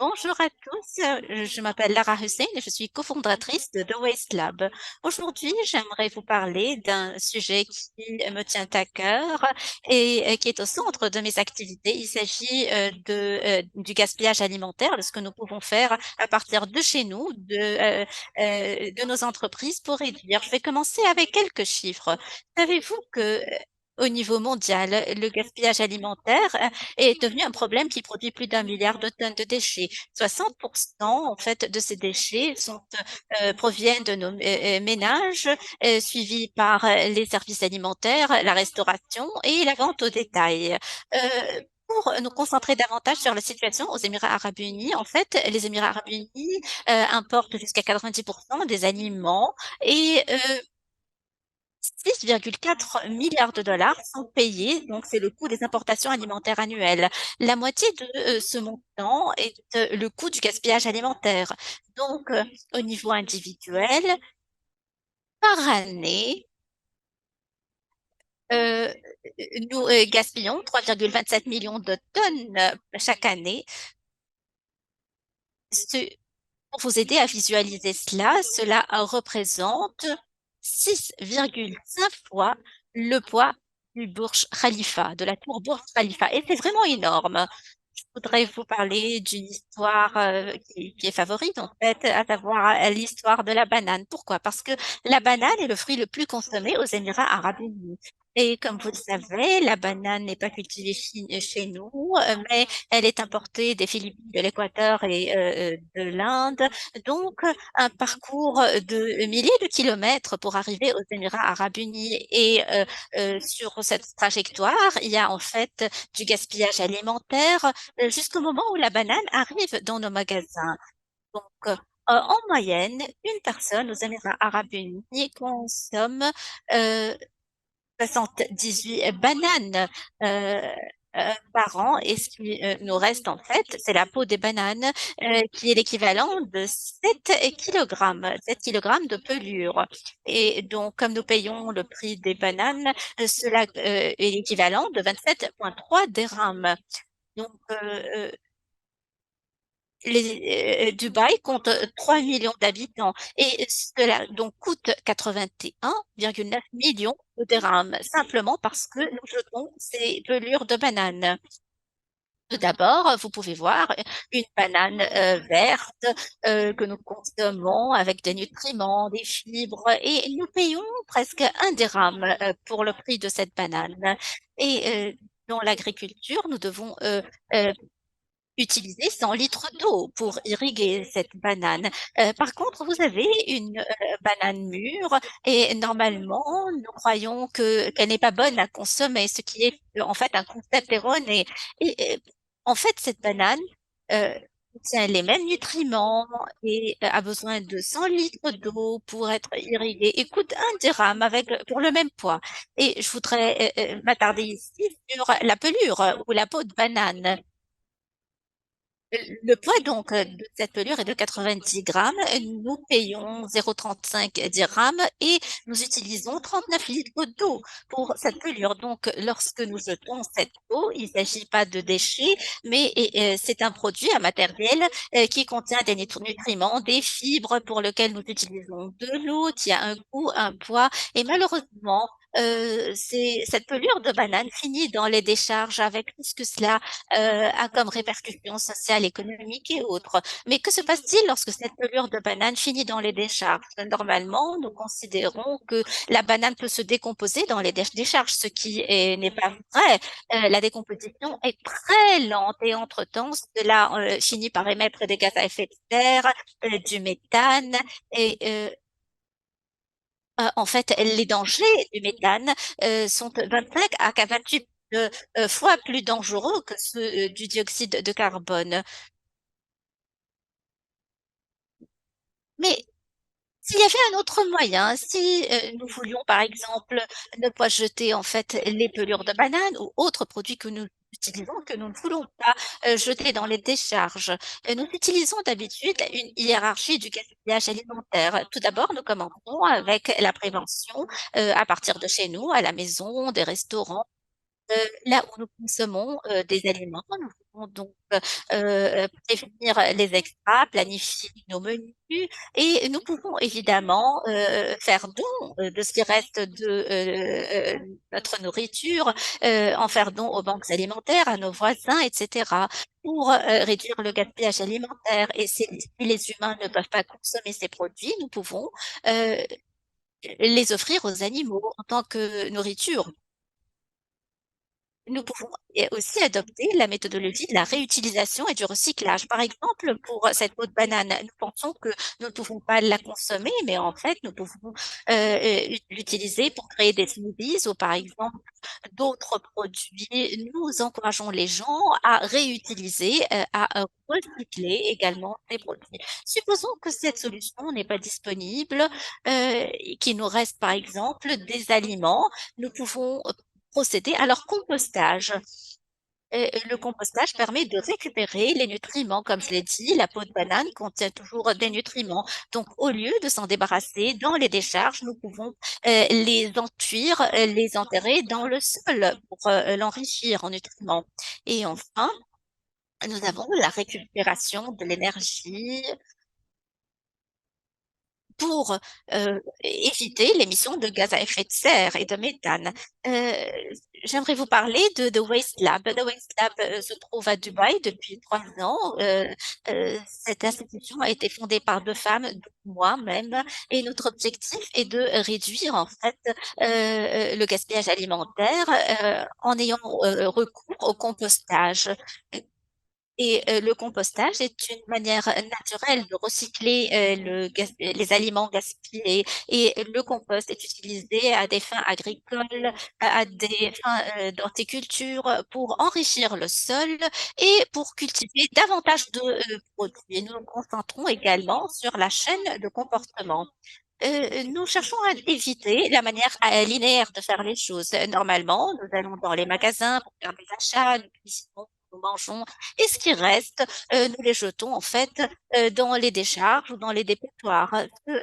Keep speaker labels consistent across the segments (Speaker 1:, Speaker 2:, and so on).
Speaker 1: Bonjour à tous, je m'appelle Lara Hussein et je suis cofondatrice de The Waste Lab. Aujourd'hui, j'aimerais vous parler d'un sujet qui me tient à cœur et qui est au centre de mes activités. Il s'agit du gaspillage alimentaire, de ce que nous pouvons faire à partir de chez nous, de nos entreprises pour réduire. Je vais commencer avec quelques chiffres. Savez-vous que au niveau mondial, le gaspillage alimentaire est devenu un problème qui produit plus d'1 milliard de tonnes de déchets. 60% en fait de ces déchets proviennent de nos ménages, suivis par les services alimentaires, la restauration et la vente au détail. Pour nous concentrer davantage sur la situation aux Émirats arabes unis, en fait, les Émirats arabes unis importent jusqu'à 90% des aliments et 6,4 milliards de dollars sont payés, donc c'est le coût des importations alimentaires annuelles. La moitié de ce montant est le coût du gaspillage alimentaire. Donc, au niveau individuel, par année, euh, nous gaspillons 3,27 millions de tonnes chaque année. Ce- pour vous aider à visualiser cela, cela représente 6,5 fois le poids du Burj Khalifa, de la tour Burj Khalifa. Et c'est vraiment énorme. Je voudrais vous parler d'une histoire qui est favorite, en fait, à savoir l'histoire de la banane. Pourquoi? Parce que la banane est le fruit le plus consommé aux Émirats arabes unis. Et comme vous le savez, la banane n'est pas cultivée chez nous, mais elle est importée des Philippines, de l'Équateur et de l'Inde. Donc, un parcours de milliers de kilomètres pour arriver aux Émirats arabes unis. Et sur cette trajectoire, il y a en fait du gaspillage alimentaire jusqu'au moment où la banane arrive dans nos magasins. Donc, en moyenne, une personne aux Émirats arabes unis consomme euh, 78 bananes euh, par an. Et ce qui nous reste, en fait, c'est la peau des bananes qui est l'équivalent de 7 kilogrammes, 7 kilogrammes de pelure. Et donc, comme nous payons le prix des bananes, cela est l'équivalent de 27,3 dirhams. Donc, Dubaï compte 3 millions d'habitants et cela donc coûte 81,9 millions de dirhams simplement parce que nous jetons ces pelures de bananes. Tout d'abord, vous pouvez voir une banane verte que nous consommons avec des nutriments, des fibres et nous payons presque 1 dirham pour le prix de cette banane. Et dans l'agriculture, nous devons utiliser 100 litres d'eau pour irriguer cette banane. Par contre, vous avez une banane mûre et normalement, nous croyons que qu'elle n'est pas bonne à consommer, ce qui est en fait un concept erroné. En fait, cette banane euh, contient les mêmes nutriments et a besoin de 100 litres d'eau pour être irriguée et coûte 1 dirham pour le même poids. Et je voudrais m'attarder ici sur la pelure ou la peau de banane. Le poids donc de cette pelure est de 90 grammes. Nous payons 0,35 dirhams et nous utilisons 39 litres d'eau pour cette pelure. Donc, lorsque nous jetons cette eau, il ne s'agit pas de déchets, mais c'est un produit, un matériel qui contient des nutriments, des fibres pour lesquelles nous utilisons de l'eau, qui a un coût, un poids. Et malheureusement, cette pelure de banane finit dans les décharges avec tout ce que cela a comme répercussions sociales, économiques et autres. Mais que se passe-t-il lorsque cette pelure de banane finit dans les décharges? Normalement, nous considérons que la banane peut se décomposer dans les décharges, n'est pas vrai. La décomposition est très lente et entre-temps, cela finit par émettre des gaz à effet de serre, du méthane et en fait, les dangers du méthane sont 25 à 28 fois plus dangereux que ceux du dioxyde de carbone. Mais s'il y avait un autre moyen, si nous voulions par exemple ne pas jeter en fait les pelures de banane ou autres produits que nous utilisons, que nous ne voulons pas jeter dans les décharges, nous utilisons d'habitude une hiérarchie du gaspillage alimentaire. Tout d'abord, nous commençons avec la prévention à partir de chez nous, à la maison, des restaurants, là où nous consommons des aliments. donc prévenir les extras, planifier nos menus et nous pouvons évidemment faire don de ce qui reste de notre nourriture, en faire don aux banques alimentaires, à nos voisins, etc. pour réduire le gaspillage alimentaire. Et si les humains ne peuvent pas consommer ces produits, nous pouvons euh, les offrir aux animaux en tant que nourriture. Nous pouvons aussi adopter la méthodologie de la réutilisation et du recyclage. Par exemple, pour cette peau de banane, nous pensons que nous ne pouvons pas la consommer, mais en fait, nous pouvons l'utiliser pour créer des smoothies ou par exemple d'autres produits. Nous encourageons les gens à réutiliser, à recycler également ces produits. Supposons que cette solution n'est pas disponible, qu'il nous reste par exemple des aliments. Nous pouvons procéder à leur compostage. Le compostage permet de récupérer les nutriments. Comme je l'ai dit, la peau de banane contient toujours des nutriments. Donc, au lieu de s'en débarrasser dans les décharges, nous pouvons les entuire, les enterrer dans le sol pour l'enrichir en nutriments. Et enfin, nous avons la récupération de l'énergie pour éviter l'émission de gaz à effet de serre et de méthane. Euh, J'aimerais vous parler de The Waste Lab. The Waste Lab se trouve à Dubaï depuis 3 ans. Cette institution a été fondée par deux femmes, dont moi-même, et notre objectif est de réduire en fait le gaspillage alimentaire en ayant recours au compostage. Et le compostage est une manière naturelle de recycler les aliments gaspillés. Et le compost est utilisé à des fins agricoles, à des fins d'horticulture, pour enrichir le sol et pour cultiver davantage de produits. Et nous nous concentrons également sur la chaîne de comportement. Nous cherchons à éviter la manière linéaire de faire les choses. Normalement, nous allons dans les magasins pour faire des achats, nous cuisinons, nous mangeons, et ce qui reste, nous les jetons en fait dans les décharges ou dans les dépotoirs. Nous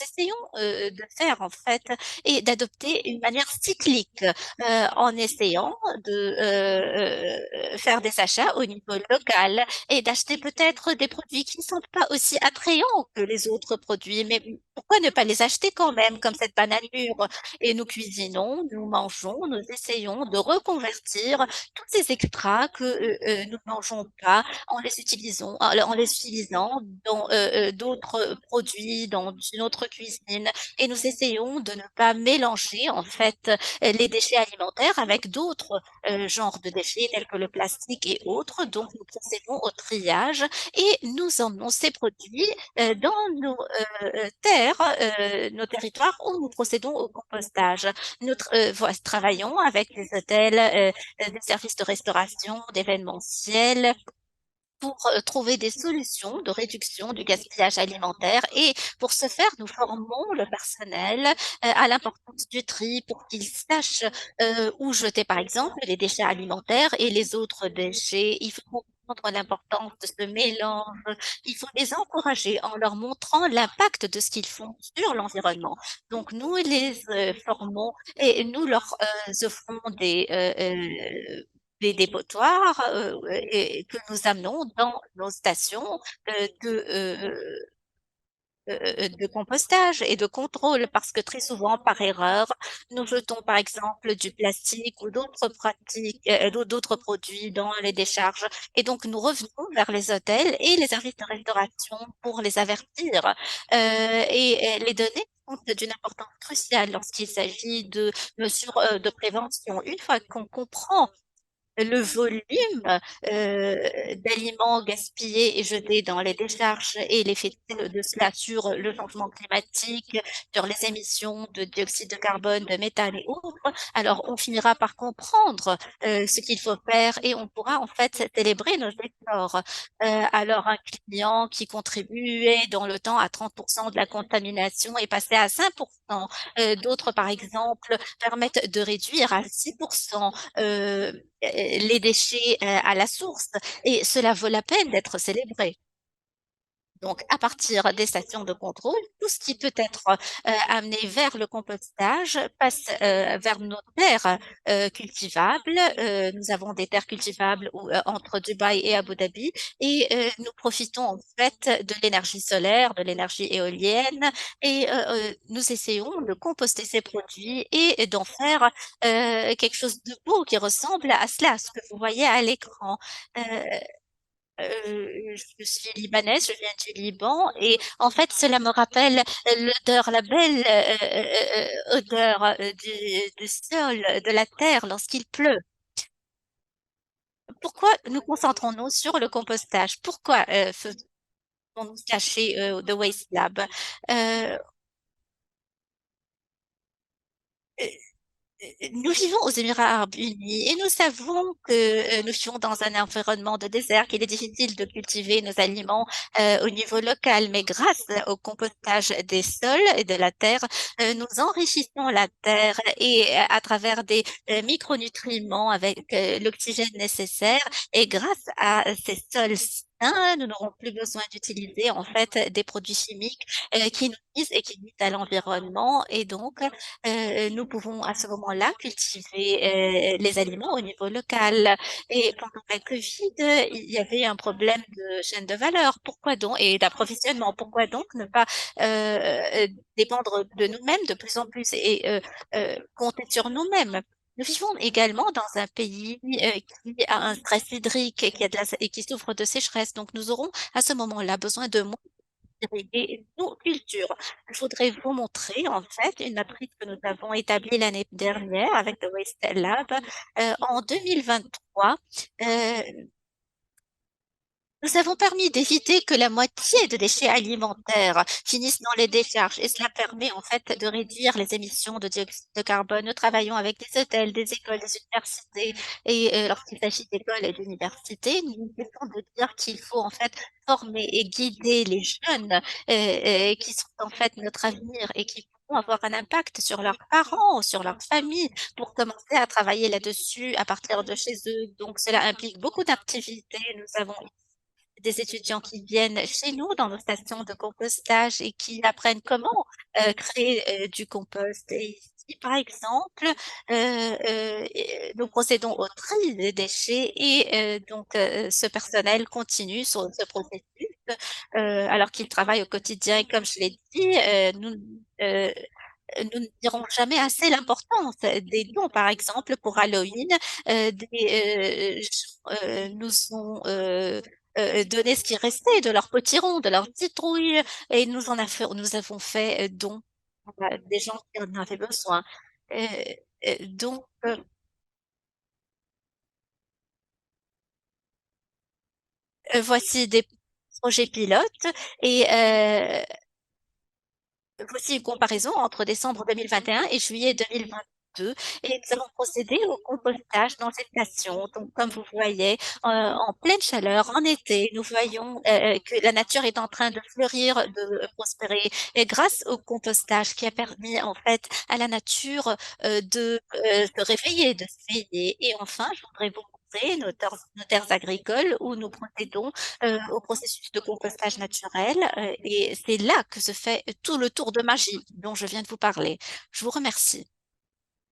Speaker 1: essayons de faire en fait et d'adopter une manière cyclique en essayant de faire des achats au niveau local et d'acheter peut-être des produits qui ne sont pas aussi attrayants que les autres produits, mais pourquoi ne pas les acheter quand même, comme cette banane mûre? Et nous cuisinons, nous mangeons, nous essayons de reconvertir tous ces extras que nous ne mangeons pas en les utilisant dans d'autres produits, dans une autre cuisine. Et nous essayons de ne pas mélanger en fait les déchets alimentaires avec d'autres genres de déchets tels que le plastique et autres. Donc nous procédons au triage et nous emmenons ces produits dans nos terres, nos territoires où nous procédons au compostage. Travaillons avec des hôtels, des services de restauration, d'événementiel, pour trouver des solutions de réduction du gaspillage alimentaire. Et pour ce faire, nous formons le personnel à l'importance du tri pour qu'ils sachent où jeter, par exemple, les déchets alimentaires et les autres déchets. Il faut comprendre l'importance de ce mélange. Il faut les encourager en leur montrant l'impact de ce qu'ils font sur l'environnement. Donc, nous les formons et nous leur offrons des dépotoirs que nous amenons dans nos stations de compostage et de contrôle parce que très souvent, par erreur, nous jetons par exemple du plastique ou d'autres pratiques, d'autres produits dans les décharges. Et donc, nous revenons vers les hôtels et les services de restauration pour les avertir et les donner sont d'une importance cruciale lorsqu'il s'agit de mesures de prévention. Une fois qu'on comprend le volume d'aliments gaspillés et jetés dans les décharges et l'effet de cela sur le changement climatique, sur les émissions de dioxyde de carbone, de méthane et autres, alors on finira par comprendre ce qu'il faut faire et on pourra en fait célébrer nos efforts. Alors un client qui contribuait dans le temps à 30% de la contamination est passé à 5%. D'autres, par exemple, permettent de réduire à 6% les déchets à la source et cela vaut la peine d'être célébré. Donc, à partir des stations de contrôle, tout ce qui peut être amené vers le compostage passe vers nos terres cultivables. Nous avons des terres cultivables entre Dubaï et Abu Dhabi et nous profitons en fait de l'énergie solaire, de l'énergie éolienne et nous essayons de composter ces produits et d'en faire quelque chose de beau qui ressemble à cela, ce que vous voyez à l'écran. Euh, je suis libanaise, je viens du Liban et en fait cela me rappelle l'odeur, la belle odeur du sol, de la terre lorsqu'il pleut. Pourquoi nous concentrons-nous sur le compostage? Pourquoi faisons-nous cacher The Waste Lab? Euh, Nous vivons aux Émirats arabes unis et nous savons que nous vivons dans un environnement de désert, qu'il est difficile de cultiver nos aliments au niveau local. Mais grâce au compostage des sols et de la terre, nous enrichissons la terre et à travers des micronutriments avec l'oxygène nécessaire. Et grâce à ces sols sains, nous n'aurons plus besoin d'utiliser en fait des produits chimiques qui nous nuisent et qui nuisent à l'environnement. Et donc, nous pouvons à ce moment-là cultiver les aliments au niveau local. Et pendant la Covid, il y avait un problème de chaîne de valeur. Pourquoi donc, et d'approvisionnement, pourquoi donc ne pas dépendre de nous-mêmes de plus en plus et compter sur nous-mêmes? Nous vivons également dans un pays qui a un stress hydrique et et qui souffre de sécheresse. Donc, nous aurons à ce moment-là besoin de et nos cultures. Je voudrais vous montrer en fait une matrice que nous avons établie l'année dernière avec The Waste Lab. En 2023, euh, nous avons permis d'éviter que la moitié de déchets alimentaires finissent dans les décharges et cela permet en fait de réduire les émissions de dioxyde de carbone. Nous travaillons avec des hôtels, des écoles, des universités et lorsqu'il s'agit d'écoles et d'universités, nous essayons de dire qu'il faut en fait former et guider les jeunes qui sont en fait notre avenir et qui pourront avoir un impact sur leurs parents, sur leur famille, pour commencer à travailler là-dessus à partir de chez eux. Donc, cela implique beaucoup d'activités. Nous avons des étudiants qui viennent chez nous dans nos stations de compostage et qui apprennent comment créer du compost. Et ici, par exemple, nous procédons au tri des déchets et donc ce personnel continue sur ce processus alors qu'il travaille au quotidien. Et comme je l'ai dit, euh, nous ne dirons jamais assez l'importance des dons. Par exemple, pour Halloween, des gens nous ont donné ce qui restait de leurs potirons, de leurs citrouilles, et nous avons fait don à des gens qui en avaient besoin. Euh, donc, voici des projets pilotes et voici une comparaison entre décembre 2021 et juillet 2022. Et nous allons procéder au compostage dans cette station. Donc, comme vous voyez, en pleine chaleur, en été, nous voyons que la nature est en train de fleurir, de prospérer. Et grâce au compostage qui a permis, en fait, à la nature de se réveiller, de s'éveiller. Et enfin, je voudrais vous montrer nos terres agricoles où nous procédons au processus de compostage naturel et c'est là que se fait tout le tour de magie dont je viens de vous parler. Je vous remercie.